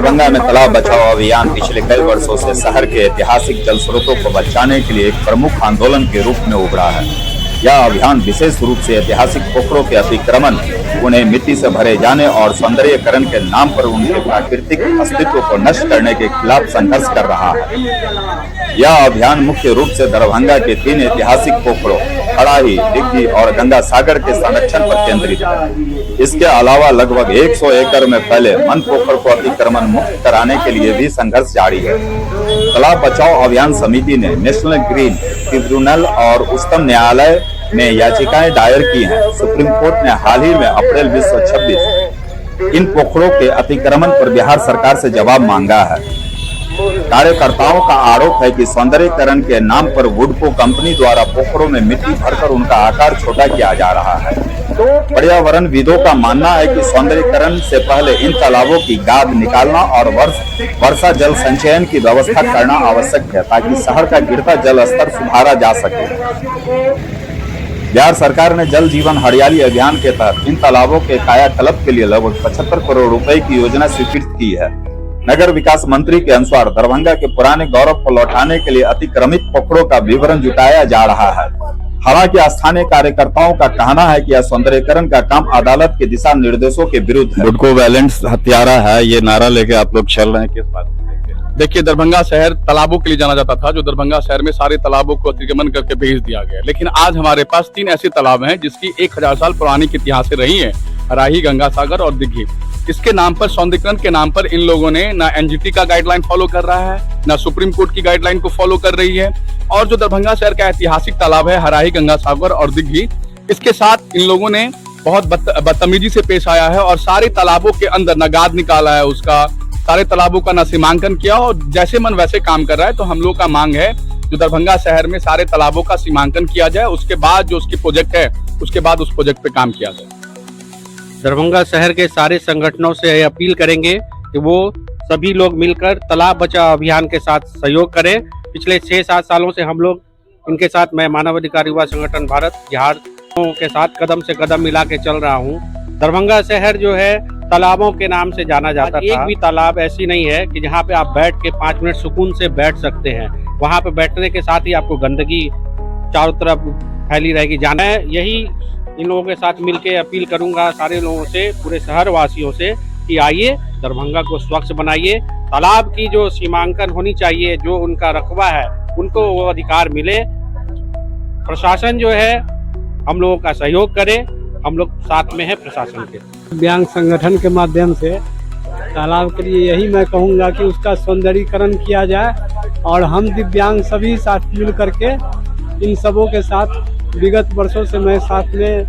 दरभंगा में तालाब बचाओ अभियान पिछले कई वर्षों से शहर के ऐतिहासिक जल स्रोतों को बचाने के लिए एक प्रमुख आंदोलन के रूप में उभरा है। यह अभियान विशेष रूप से ऐतिहासिक पोखरों के अतिक्रमण, उन्हें मिट्टी से भरे जाने और सौंदर्यीकरण के नाम पर उनके प्राकृतिक अस्तित्व को नष्ट करने के खिलाफ संघर्ष कर रहा है। यह अभियान मुख्य रूप से दरभंगा के 3 ऐतिहासिक पोखरों खड़ाही, डिग्गी और गंगा सागर के संरक्षण पर केंद्रित है। इसके अलावा लगभग 100 एकड़ में फैले मन पोखर को अतिक्रमण मुक्त कराने के लिए भी संघर्ष जारी है। तालाब बचाओ अभियान समिति ने नेशनल ग्रीन ट्रिब्यूनल और उच्चतम न्यायालय में याचिकाएं दायर की हैं। सुप्रीम कोर्ट ने हाल ही में अप्रैल 2026 इन पोखरों के अतिक्रमण पर बिहार सरकार से जवाब मांगा है। कार्यकर्ताओं का आरोप है कि सौंदर्यीकरण के नाम पर वुडको कंपनी द्वारा पोखरों में मिट्टी भरकर उनका आकार छोटा किया जा रहा है। पर्यावरणविदों का मानना है कि सौंदर्यीकरण से पहले इन तालाबों की गाद निकालना और वर्षा जल संचयन की व्यवस्था करना आवश्यक है, ताकि शहर का गिरता जल स्तर सुधारा जा सके। बिहार सरकार ने जल जीवन हरियाली अभियान के तहत इन तालाबों के कायाकल्प के लिए लगभग 75 करोड़ रुपए की योजना स्वीकृत की है। नगर विकास मंत्री के अनुसार दरभंगा के पुराने गौरव को लौटाने के लिए अतिक्रमित पोखरों का विवरण जुटाया जा रहा है। हालांकि स्थानीय कार्यकर्ताओं का कहना है कि यह सौंदर्यीकरण का काम अदालत के दिशा निर्देशों के विरुद्ध है। वुडको वायलेंस हत्यारा है, ये नारा लेके आप लोग चल रहे हैं, किस बात में? देखिए, दरभंगा शहर तालाबों के लिए जाना जाता था, जो दरभंगा शहर में सारे तालाबों को अतिक्रमण करके भेज दिया गया। लेकिन आज हमारे पास 3 ऐसे तालाब हैं जिसकी 1000 साल पुरानी इतिहास रही है, हराही, गंगा सागर और दिघी। इसके नाम पर, सौंदर्यीकरण के नाम पर इन लोगों ने ना एनजीटी का गाइडलाइन फॉलो कर रहा है, ना सुप्रीम कोर्ट की गाइडलाइन को फॉलो कर रही है। और जो दरभंगा शहर का ऐतिहासिक तालाब है हराही, गंगा सागर और दिघी, इसके साथ इन लोगों ने बहुत बदतमीजी से पेश आया है और सारे तालाबों के अंदर ना गाद निकाला है उसका, सारे तालाबों का ना सीमांकन किया और जैसे मन वैसे काम कर रहा है। तो हम लोग का मांग है जो दरभंगा शहर में सारे तालाबों का सीमांकन किया जाए, उसके बाद जो उसकी प्रोजेक्ट है उसके बाद उस प्रोजेक्ट पे काम किया जाए। दरभंगा शहर के सारे संगठनों से अपील करेंगे कि वो सभी लोग मिलकर तालाब बचाओ अभियान के साथ सहयोग करें। पिछले 6-7 सालों से हम लोग इनके साथ, मैं मानवाधिकार युवा संगठन भारत बिहार के साथ कदम से कदम मिला के चल रहा हूँ। दरभंगा शहर जो है तालाबों के नाम से जाना जाता था। एक भी तालाब ऐसी नहीं है कि जहाँ पे आप बैठ के 5 मिनट सुकून से बैठ सकते हैं। वहाँ पे बैठने के साथ ही आपको गंदगी चारों तरफ फैली रहेगी। जाना है, यही इन लोगों के साथ मिलके अपील करूंगा सारे लोगों से, पूरे शहर वासियों से, कि आइए दरभंगा को स्वच्छ बनाइए। तालाब की जो सीमांकन होनी चाहिए, जो उनका रकबा है, उनको वो अधिकार मिले। प्रशासन जो है हम लोगों का सहयोग करे, हम लोग साथ में हैं प्रशासन के। दिव्यांग संगठन के माध्यम से तालाब के लिए यही मैं कहूँगा कि उसका सौंदर्यीकरण किया जाए और हम दिव्यांग सभी साथ मिल करके इन सबों के साथ, विगत वर्षों से मैं साथ में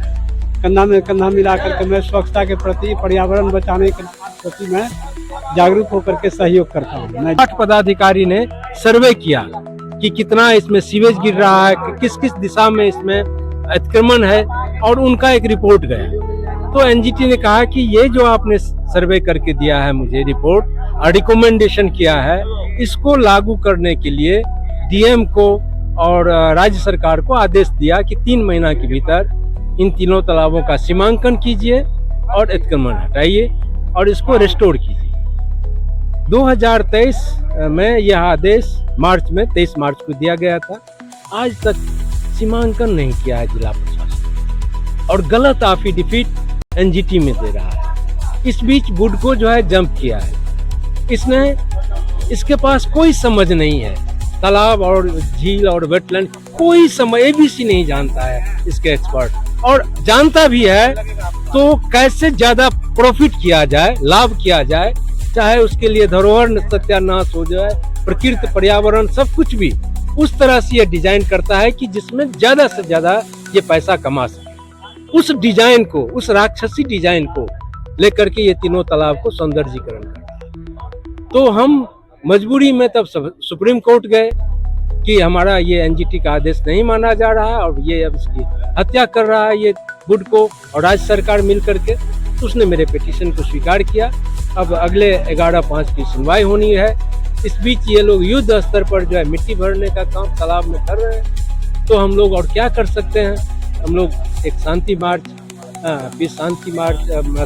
कंधा मिला करके मैं स्वच्छता के प्रति, पर्यावरण बचाने के प्रति मैं जागरूक होकर के सहयोग करता हूँ। 8 पदाधिकारी ने सर्वे किया कि कितना इसमें सीवेज गिर रहा है, किस किस दिशा में इसमें अतिक्रमण है, और उनका एक रिपोर्ट गया। तो एनजीटी ने कहा कि ये जो आपने सर्वे करके दिया है मुझे रिपोर्ट और रिकमेंडेशन किया है, इसको लागू करने के लिए डीएम को और राज्य सरकार को आदेश दिया कि 3 महीना के भीतर इन तीनों तालाबों का सीमांकन कीजिए और अतिक्रमण हटाइए और इसको रिस्टोर कीजिए। 2023 में यह आदेश मार्च में 23 मार्च को दिया गया था। आज तक सीमांकन नहीं किया है जिला प्रशासन और गलत एफिडेविट एनजीटी में दे रहा है। इस बीच वुडको जो है जंप किया है, इसके पास कोई समझ नहीं है। तालाब और झील और वेटलैंड कोई समझ, एबीसी नहीं जानता है इसके एक्सपर्ट, और जानता भी है तो कैसे ज्यादा प्रॉफिट किया जाए, लाभ किया जाए, चाहे उसके लिए धरोहर सत्यानाश हो जाए, प्रकृति पर्यावरण सब कुछ भी उस तरह से ये डिजाइन करता है कि जिसमें ज्यादा से ज्यादा ये पैसा कमा सके। उस डिजाइन को, उस राक्षसी डिजाइन को लेकर के ये तीनों तालाब को सौंदर्यीकरण करता है। तो हम मजबूरी में तब सुप्रीम कोर्ट गए कि हमारा ये एनजीटी का आदेश नहीं माना जा रहा है और ये अब इसकी हत्या कर रहा है ये वुडको और राज्य सरकार मिल करके। तो उसने मेरे पिटीशन को स्वीकार किया। अब अगले 11/5 की सुनवाई होनी है। इस बीच ये लोग युद्ध स्तर पर जो है मिट्टी भरने का काम तालाब में कर रहे हैं। तो हम लोग और क्या कर सकते हैं? हम लोग एक शांति मार्च,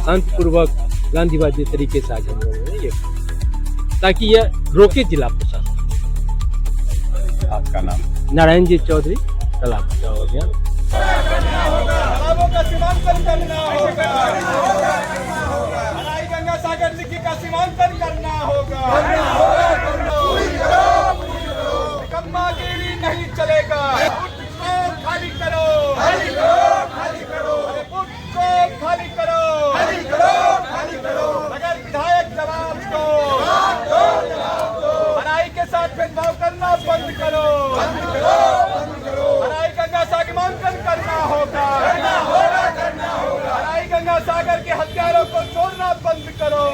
शांतिपूर्वक गांधीवादी तरीके से आज हम लोगों ने ये ताकि यह रोके जिला प्रशासन। आपका नाम? नारायण जी चौधरी, तालाब बचाओ अभियान। तालाबों का सीमांकन करना होगा, हमारी गंगा सागर दिघी का सीमांकन करना होगा। निकम्मागिरी नहीं चलेगा, खाली करो, खाली करो, खाली करो, अगर विधायक जवाब दो, हराई के साथ भेदभाव करना बंद करो, हराई गंगा सागर सीमांकन करना होगा, हराई गंगा सागर के हथियारों को छोड़ना बंद करो।